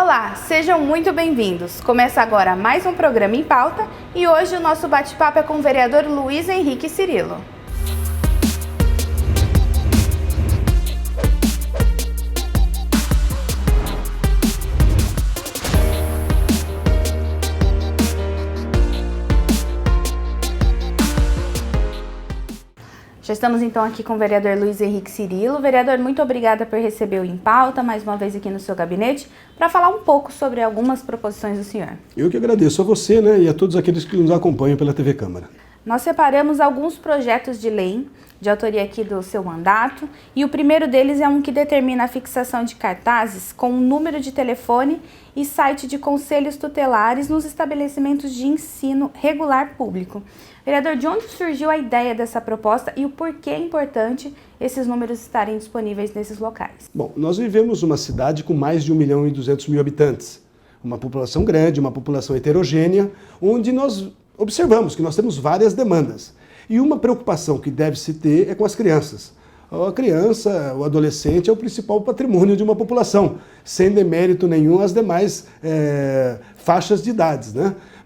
Olá, sejam muito bem-vindos. Começa agora mais um programa em pauta e hoje o nosso bate-papo é com o vereador Luiz Henrique Cirilo. Já estamos então aqui com o vereador Luiz Henrique Cirilo. Vereador, muito obrigada por receber o Em Pauta, mais uma vez aqui no seu gabinete, para falar um pouco sobre algumas proposições do senhor. Eu que agradeço a você, e a todos aqueles que nos acompanham pela TV Câmara. Nós separamos alguns projetos de lei de autoria aqui do seu mandato e o primeiro deles é um que determina a fixação de cartazes com um número de telefone e site de conselhos tutelares nos estabelecimentos de ensino regular público. Vereador, de onde surgiu a ideia dessa proposta e o porquê é importante esses números estarem disponíveis nesses locais? Bom, nós vivemos uma cidade com mais de 1.200.000 habitantes, uma população grande, uma população heterogênea, onde nós observamos que nós temos várias demandas. E uma preocupação que deve se ter é com as crianças. A criança, o adolescente é o principal patrimônio de uma população, sem demérito nenhum às demais faixas de idades,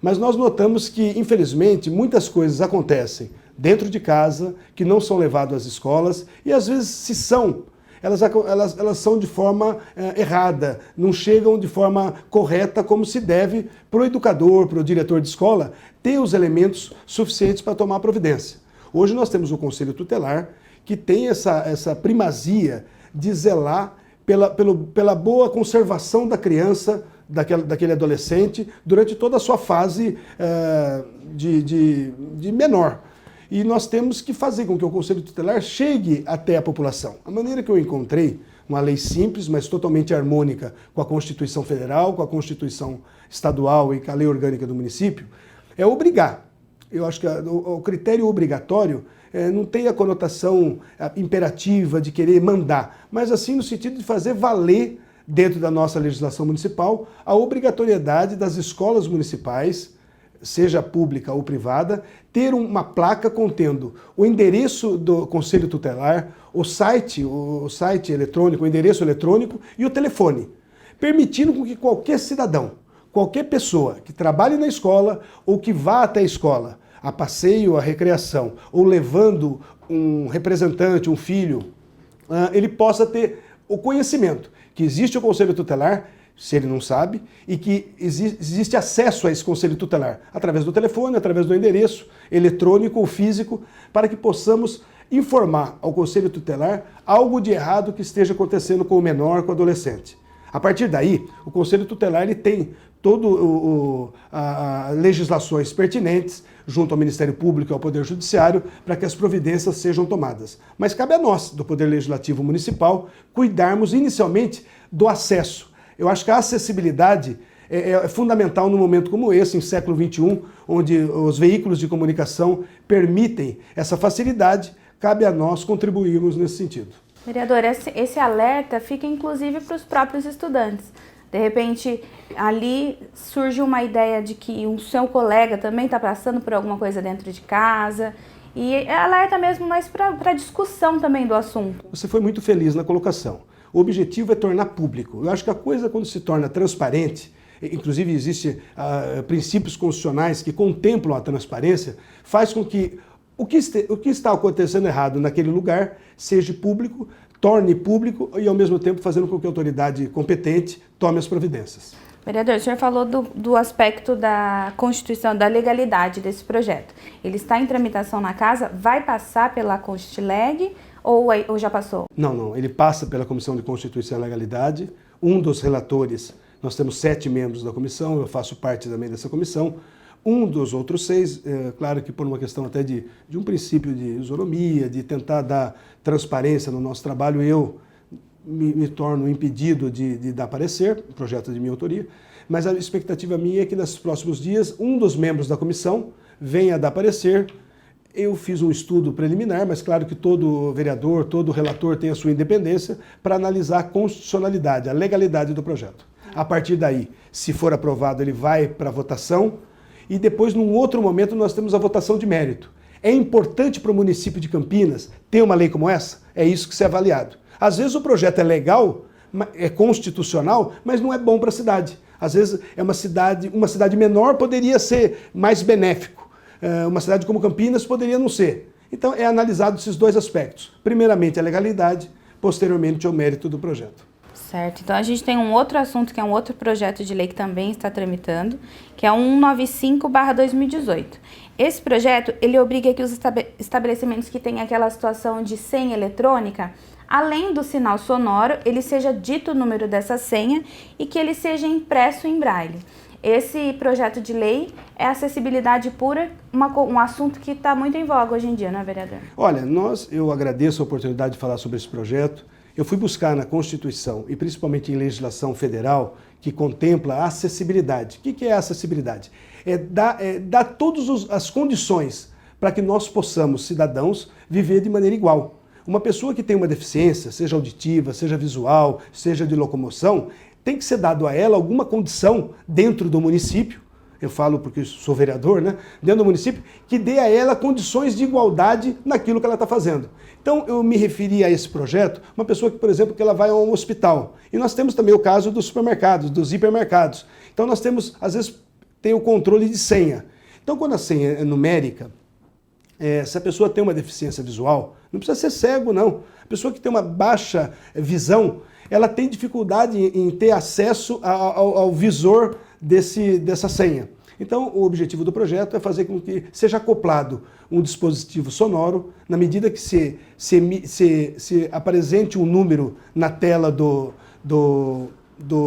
Mas nós notamos que, infelizmente, muitas coisas acontecem dentro de casa, que não são levadas às escolas, e às vezes, se são, elas são de forma errada, não chegam de forma correta como se deve para o educador, para o diretor de escola, ter os elementos suficientes para tomar providência. Hoje nós temos o Conselho Tutelar, que tem essa primazia de zelar pela boa conservação da criança, daquele adolescente, durante toda a sua fase de menor. E nós temos que fazer com que o Conselho Tutelar chegue até a população. A maneira que eu encontrei, uma lei simples, mas totalmente harmônica com a Constituição Federal, com a Constituição Estadual e com a Lei Orgânica do município, é obrigar. Eu acho que o critério obrigatório não tem a conotação imperativa de querer mandar, mas assim no sentido de fazer valer, dentro da nossa legislação municipal, a obrigatoriedade das escolas municipais, seja pública ou privada, ter uma placa contendo o endereço do Conselho Tutelar, o site eletrônico, o endereço eletrônico e o telefone, permitindo que qualquer cidadão, qualquer pessoa que trabalhe na escola ou que vá até a escola, a passeio, a recreação, ou levando um representante, um filho, ele possa ter o conhecimento que existe o Conselho Tutelar, se ele não sabe, e que existe acesso a esse Conselho Tutelar através do telefone, através do endereço eletrônico ou físico, para que possamos informar ao Conselho Tutelar algo de errado que esteja acontecendo com o menor, com o adolescente. A partir daí, o Conselho Tutelar ele tem todas as legislações pertinentes junto ao Ministério Público e ao Poder Judiciário para que as providências sejam tomadas. Mas cabe a nós, do Poder Legislativo Municipal, cuidarmos inicialmente do acesso. Eu acho que a acessibilidade é fundamental num momento como esse, em século XXI, onde os veículos de comunicação permitem essa facilidade, cabe a nós contribuirmos nesse sentido. Vereador, esse alerta fica inclusive para os próprios estudantes. De repente, ali surge uma ideia de que o seu colega também está passando por alguma coisa dentro de casa e alerta mesmo mais para discussão também do assunto. Você foi muito feliz na colocação. O objetivo é tornar público. Eu acho que a coisa, quando se torna transparente, inclusive existem princípios constitucionais que contemplam a transparência, faz com que o que está acontecendo errado naquele lugar seja público, torne público e, ao mesmo tempo, fazendo com que a autoridade competente tome as providências. Vereador, o senhor falou do aspecto da Constituição, da legalidade desse projeto. Ele está em tramitação na casa, vai passar pela Constileg ou já passou? Não, ele passa pela Comissão de Constituição e Legalidade. Um dos relatores, nós temos 7 membros da comissão, eu faço parte também dessa comissão. Um dos outros 6, claro que por uma questão até de um princípio de isonomia, de tentar dar transparência no nosso trabalho, eu me torno impedido de dar parecer, projeto de minha autoria, mas a expectativa minha é que nos próximos dias um dos membros da comissão venha a dar parecer. Eu fiz um estudo preliminar, mas claro que todo vereador, todo relator tem a sua independência para analisar a constitucionalidade, a legalidade do projeto. A partir daí, se for aprovado, ele vai para a votação. E depois, num outro momento, nós temos a votação de mérito. É importante para o município de Campinas ter uma lei como essa? É isso que se é avaliado. Às vezes o projeto é legal, é constitucional, mas não é bom para a cidade. Às vezes uma cidade menor poderia ser mais benéfico. Uma cidade como Campinas poderia não ser. Então é analisado esses dois aspectos. Primeiramente a legalidade, posteriormente o mérito do projeto. Certo. Então a gente tem um outro assunto, que é um outro projeto de lei que também está tramitando, que é o 195/2018. Esse projeto, ele obriga que os estabelecimentos que têm aquela situação de senha eletrônica, além do sinal sonoro, ele seja dito o número dessa senha e que ele seja impresso em braille. Esse projeto de lei é acessibilidade pura, um assunto que está muito em voga hoje em dia, não é, vereador? Olha, eu agradeço a oportunidade de falar sobre esse projeto. Eu fui buscar na Constituição e principalmente em legislação federal que contempla a acessibilidade. O que é a acessibilidade? É dar todas as condições para que nós possamos, cidadãos, viver de maneira igual. Uma pessoa que tem uma deficiência, seja auditiva, seja visual, seja de locomoção, tem que ser dado a ela alguma condição dentro do município, eu falo porque sou vereador, né? Dentro do município, que dê a ela condições de igualdade naquilo que ela está fazendo. Então, eu me referi a esse projeto, uma pessoa que, por exemplo, que ela vai a um hospital. E nós temos também o caso dos supermercados, dos hipermercados. Então, nós temos, às vezes, tem o controle de senha. Então, quando a senha é numérica, se a pessoa tem uma deficiência visual, não precisa ser cego, não. A pessoa que tem uma baixa visão, ela tem dificuldade em ter acesso ao visor dessa senha. Então, o objetivo do projeto é fazer com que seja acoplado um dispositivo sonoro, na medida que se apresente um número na tela do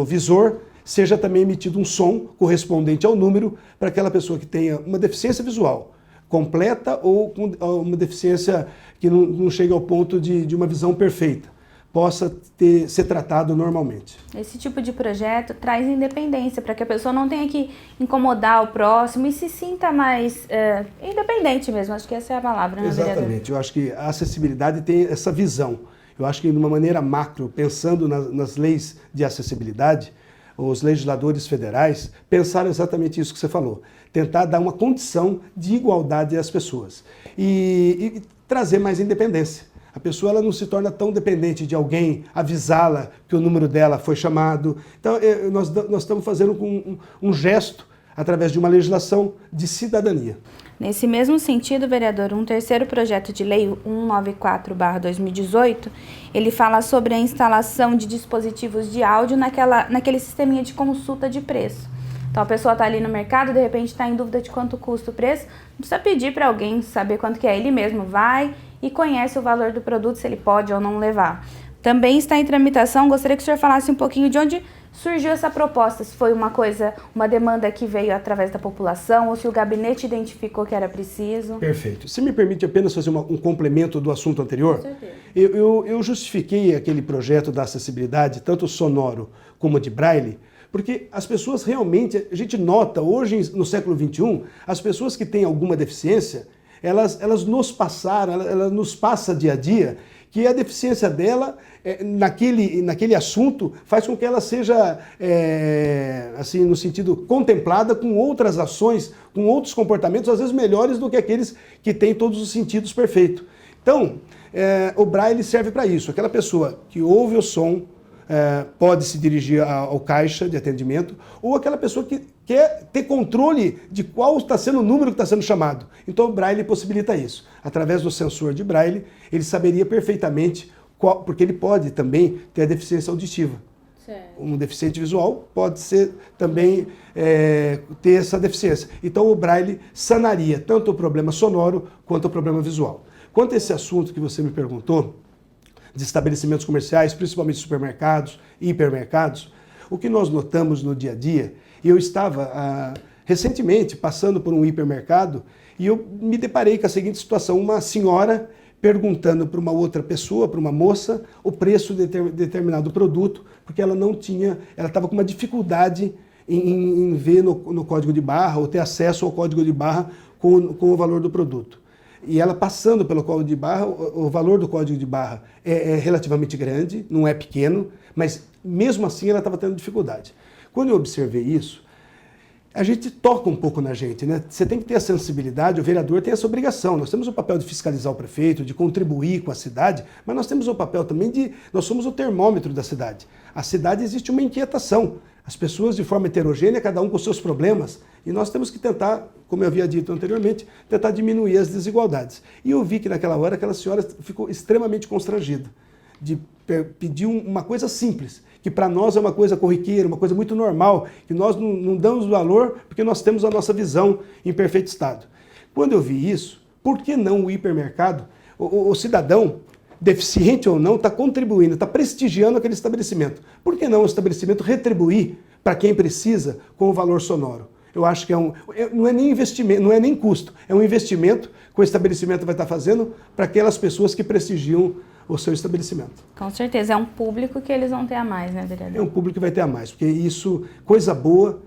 visor, seja também emitido um som correspondente ao número para aquela pessoa que tenha uma deficiência visual completa ou uma deficiência que não chega ao ponto de uma visão perfeita, possa ser tratado normalmente. Esse tipo de projeto traz independência, para que a pessoa não tenha que incomodar o próximo e se sinta mais independente mesmo. Acho que essa é a palavra, né, vereador? Exatamente. Eu acho que a acessibilidade tem essa visão. Eu acho que, de uma maneira macro, pensando nas leis de acessibilidade, os legisladores federais pensaram exatamente isso que você falou. Tentar dar uma condição de igualdade às pessoas e trazer mais independência. A pessoa ela não se torna tão dependente de alguém avisá-la que o número dela foi chamado. Então, nós estamos fazendo um gesto através de uma legislação de cidadania. Nesse mesmo sentido, vereador, um terceiro projeto de lei, 194/2018, ele fala sobre a instalação de dispositivos de áudio naquele sisteminha de consulta de preço. Então, a pessoa está ali no mercado, de repente está em dúvida de quanto custa o preço, não precisa pedir para alguém saber quanto que é, ele mesmo vai e conhece o valor do produto, se ele pode ou não levar. Também está em tramitação, gostaria que o senhor falasse um pouquinho de onde surgiu essa proposta, se foi uma demanda que veio através da população ou se o gabinete identificou que era preciso. Perfeito. Se me permite apenas fazer um complemento do assunto anterior? Com certeza. Eu justifiquei aquele projeto da acessibilidade, tanto sonoro como de braille, porque as pessoas realmente, a gente nota hoje no século XXI, as pessoas que têm alguma deficiência, elas nos passaram, ela nos passa dia a dia, que a deficiência dela, naquele assunto, faz com que ela seja, assim, no sentido, contemplada com outras ações, com outros comportamentos, às vezes melhores do que aqueles que têm todos os sentidos perfeitos. Então, o braille serve para isso. Aquela pessoa que ouve o som, pode se dirigir ao caixa de atendimento, ou aquela pessoa que quer ter controle de qual está sendo o número que está sendo chamado. Então o braille possibilita isso. Através do sensor de braille, ele saberia perfeitamente porque ele pode também ter a deficiência auditiva. Certo. Um deficiente visual pode ser também ter essa deficiência. Então o braille sanaria tanto o problema sonoro quanto o problema visual. Quanto a esse assunto que você me perguntou, de estabelecimentos comerciais, principalmente supermercados e hipermercados, o que nós notamos no dia a dia, eu estava recentemente passando por um hipermercado e eu me deparei com a seguinte situação, uma senhora perguntando para uma outra pessoa, para uma moça, o preço de determinado produto, porque ela não tinha, ela estava com uma dificuldade em ver no código de barra ou ter acesso ao código de barra com o valor do produto. E ela passando pelo código de barra, o valor do código de barra é relativamente grande, não é pequeno, mas mesmo assim ela estava tendo dificuldade. Quando eu observei isso, a gente toca um pouco na gente, né? Você tem que ter a sensibilidade, o vereador tem essa obrigação. Nós temos o papel de fiscalizar o prefeito, de contribuir com a cidade, mas nós temos o papel também nós somos o termômetro da cidade. A cidade existe uma inquietação. As pessoas de forma heterogênea, cada um com seus problemas, e nós temos que tentar, como eu havia dito anteriormente, tentar diminuir as desigualdades. E eu vi que naquela hora aquela senhora ficou extremamente constrangida de pedir uma coisa simples, que para nós é uma coisa corriqueira, uma coisa muito normal, que nós não damos valor porque nós temos a nossa visão em perfeito estado. Quando eu vi isso, por que não o hipermercado, o cidadão, deficiente ou não, está contribuindo, está prestigiando aquele estabelecimento? Por que não o estabelecimento retribuir para quem precisa com o valor sonoro? Eu acho que não é nem investimento, não é nem custo, é um investimento que o estabelecimento vai estar fazendo para aquelas pessoas que prestigiam o seu estabelecimento. Com certeza, é um público que eles vão ter a mais, né, vereador? É um público que vai ter a mais, porque isso, coisa boa,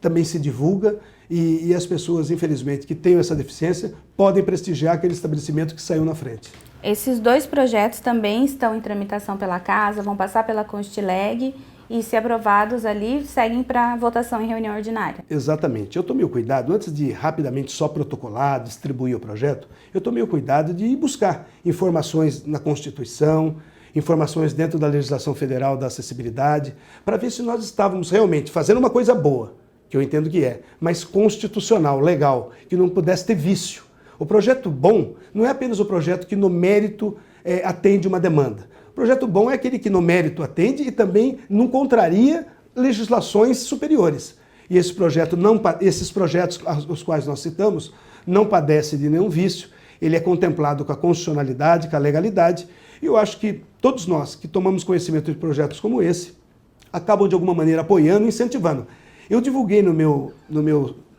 também se divulga e as pessoas, infelizmente, que têm essa deficiência, podem prestigiar aquele estabelecimento que saiu na frente. Esses 2 projetos também estão em tramitação pela Casa, vão passar pela Constileg e, se aprovados ali, seguem para votação em reunião ordinária. Exatamente. Eu tomei o cuidado, antes de rapidamente só protocolar, distribuir o projeto, eu tomei o cuidado de ir buscar informações na Constituição, informações dentro da legislação federal da acessibilidade, para ver se nós estávamos realmente fazendo uma coisa boa, que eu entendo que é, mas constitucional, legal, que não pudesse ter vício. O projeto bom não é apenas o projeto que no mérito atende uma demanda. O projeto bom é aquele que no mérito atende e também não contraria legislações superiores. E esses projetos, os quais nós citamos, não padecem de nenhum vício, ele é contemplado com a constitucionalidade, com a legalidade, e eu acho que todos nós que tomamos conhecimento de projetos como esse, acabam de alguma maneira apoiando e incentivando. Eu divulguei no meu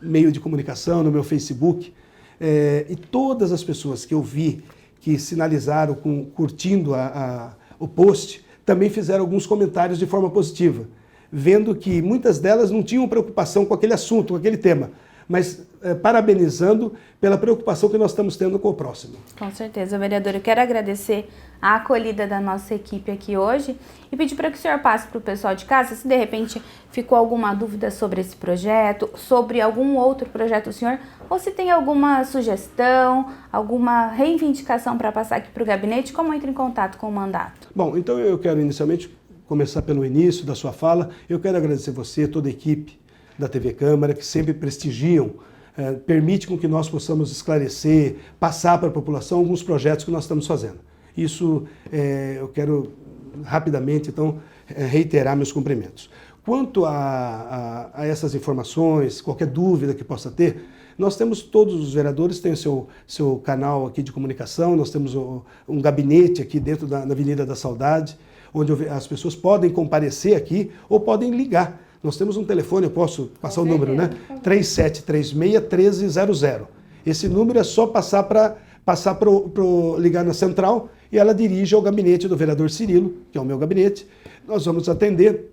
meio de comunicação, no meu Facebook, e todas as pessoas que eu vi que sinalizaram curtindo o post, também fizeram alguns comentários de forma positiva, vendo que muitas delas não tinham preocupação com aquele assunto, com aquele tema, mas parabenizando pela preocupação que nós estamos tendo com o próximo. Com certeza, vereador. Eu quero agradecer a acolhida da nossa equipe aqui hoje e pedir para que o senhor passe para o pessoal de casa, se de repente ficou alguma dúvida sobre esse projeto, sobre algum outro projeto do senhor, ou se tem alguma sugestão, alguma reivindicação para passar aqui para o gabinete, como entra em contato com o mandato? Bom, então eu quero inicialmente começar pelo início da sua fala. Eu quero agradecer você, toda a equipe da TV Câmara, que sempre prestigiam, permite com que nós possamos esclarecer, passar para a população alguns projetos que nós estamos fazendo. Isso eu quero rapidamente, então, reiterar meus cumprimentos. Quanto a essas informações, qualquer dúvida que possa ter, nós temos, todos os vereadores têm o seu canal aqui de comunicação, nós temos um gabinete aqui dentro da Avenida da Saudade, onde as pessoas podem comparecer aqui ou podem ligar. Nós temos um telefone, eu posso passar o número, né? 3736-1300. Esse número é só ligar na central e ela dirige ao gabinete do vereador Cirilo, que é o meu gabinete. Nós vamos atender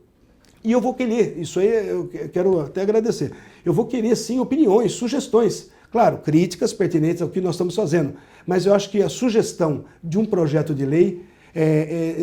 e eu vou querer, isso aí eu quero até agradecer, eu vou querer sim opiniões, sugestões. Claro, críticas pertinentes ao que nós estamos fazendo, mas eu acho que a sugestão de um projeto de lei,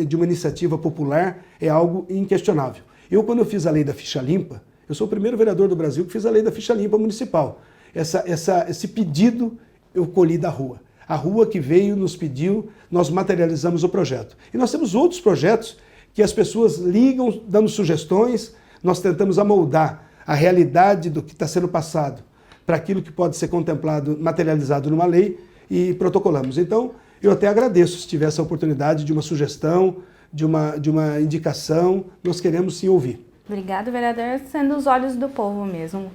de uma iniciativa popular, é algo inquestionável. Quando eu fiz a lei da ficha limpa, eu sou o primeiro vereador do Brasil que fiz a lei da ficha limpa municipal. Esse pedido eu colhi da rua. A rua que veio, nos pediu, nós materializamos o projeto. E nós temos outros projetos que as pessoas ligam, dando sugestões, nós tentamos amoldar a realidade do que está sendo passado para aquilo que pode ser contemplado, materializado numa lei e protocolamos. Então, eu até agradeço se tiver essa oportunidade de uma sugestão, de uma indicação, nós queremos sim ouvir. Obrigado, vereador, sendo os olhos do povo mesmo.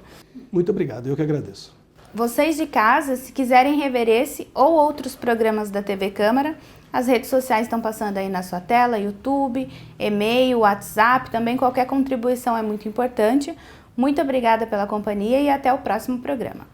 Muito obrigado, eu que agradeço. Vocês de casa, se quiserem rever esse ou outros programas da TV Câmara, as redes sociais estão passando aí na sua tela, YouTube, e-mail, WhatsApp, também qualquer contribuição é muito importante. Muito obrigada pela companhia e até o próximo programa.